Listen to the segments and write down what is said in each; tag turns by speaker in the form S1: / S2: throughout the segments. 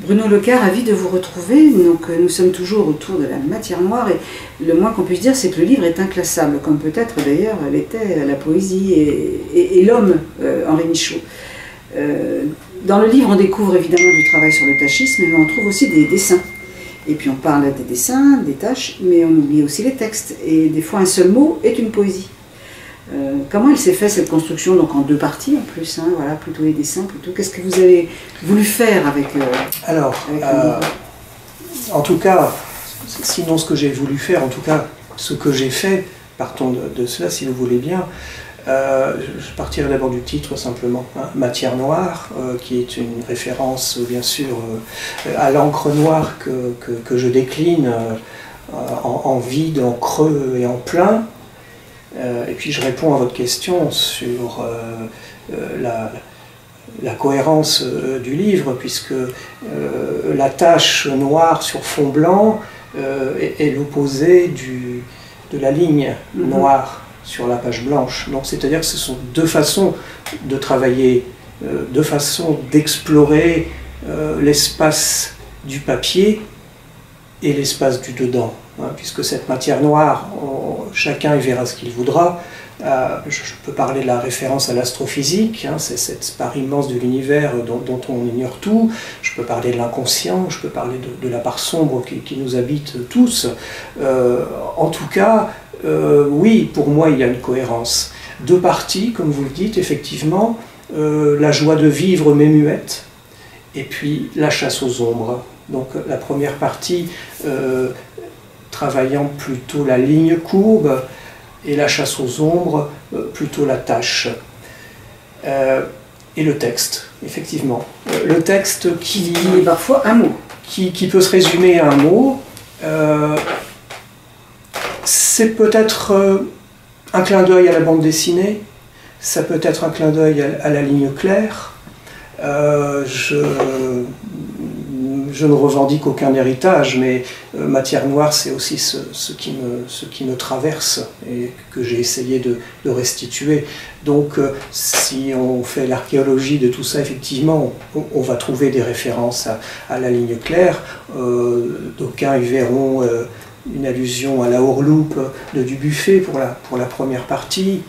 S1: Bruno Leca, ravi de vous retrouver. Donc, nous sommes toujours autour de la matière noire et le moins qu'on puisse dire, c'est que le livre est inclassable, comme peut-être d'ailleurs l'était la poésie et l'homme, Henri Michaud. Dans le livre, on découvre évidemment du travail sur le tachisme, mais on trouve aussi des dessins. Et puis on parle des dessins, des tâches, mais on oublie aussi les textes. Et des fois, un seul mot est une poésie. Comment elle s'est fait cette construction, donc en deux parties en plus, hein, voilà, plutôt les dessins, plutôt. Qu'est-ce que vous avez voulu faire avec
S2: Alors, en tout cas, sinon ce que j'ai voulu faire, en tout cas ce que j'ai fait, partons de cela si vous voulez bien, je partirai d'abord du titre simplement, hein, Matière noire, qui est une référence bien sûr à l'encre noire que je décline en vide, en creux et en plein. Et puis je réponds à votre question sur la cohérence du livre, puisque la tache noire sur fond blanc est l'opposé de la ligne noire sur la page blanche. Donc c'est-à-dire que ce sont deux façons de travailler, deux façons d'explorer l'espace du papier et l'espace du dedans. Puisque cette matière noire, chacun y verra ce qu'il voudra. Je peux parler de la référence à l'astrophysique, hein, c'est cette part immense de l'univers dont on ignore tout. Je peux parler de l'inconscient, je peux parler de la part sombre qui nous habite tous. En tout cas, oui, pour moi, il y a une cohérence. Deux parties, comme vous le dites, effectivement, la joie de vivre mais muette, et puis la chasse aux ombres. Donc la première partie, travaillant plutôt la ligne courbe, et la chasse aux ombres, plutôt la tâche. Et le texte, effectivement. Le texte qui
S1: est parfois un mot.
S2: Qui peut se résumer à un mot. C'est peut-être un clin d'œil à la bande dessinée, ça peut être un clin d'œil à la ligne claire. Je ne revendique aucun héritage, mais Matière noire, c'est aussi ce qui me traverse et que j'ai essayé de restituer. Donc, si on fait l'archéologie de tout ça, effectivement, on va trouver des références à la ligne claire. D'aucuns y verront une allusion à la Hourloupe de Dubuffet pour la première partie,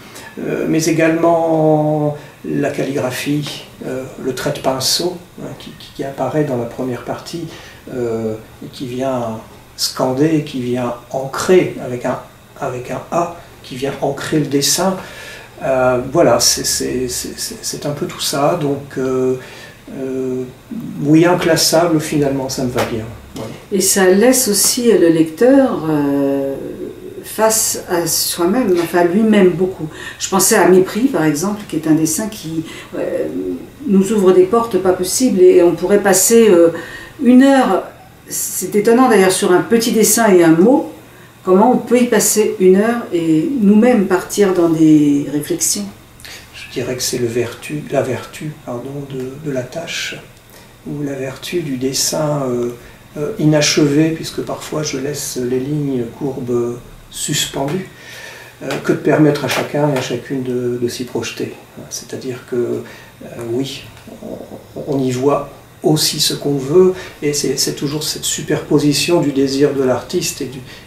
S2: mais également la calligraphie, le trait de pinceau, hein, qui apparaît dans la première partie et qui vient scander, qui vient ancrer avec un A, qui vient ancrer le dessin. Voilà, c'est un peu tout ça, donc oui, inclassable finalement, ça me va bien. Voilà.
S1: Et ça laisse aussi le lecteur face à soi-même, enfin à lui-même beaucoup. Je pensais à Mépris par exemple, qui est un dessin qui nous ouvre des portes pas possibles et on pourrait passer une heure, c'est étonnant d'ailleurs sur un petit dessin et un mot, comment on peut y passer une heure et nous-mêmes partir dans des réflexions.
S2: Je dirais que c'est la vertu de la tâche, ou la vertu du dessin inachevé, puisque parfois je laisse les lignes courbes suspendues, que de permettre à chacun et à chacune de s'y projeter. C'est-à-dire que oui, on y voit aussi ce qu'on veut, et c'est toujours cette superposition du désir de l'artiste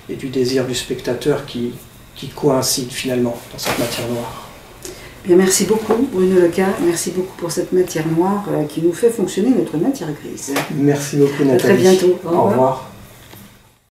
S2: et du désir du spectateur qui coïncide finalement dans cette matière noire.
S1: Bien, merci beaucoup Bruno Leca, merci beaucoup pour cette matière noire qui nous fait fonctionner notre matière grise.
S2: Merci beaucoup Nathalie.
S1: À très bientôt.
S2: Au revoir.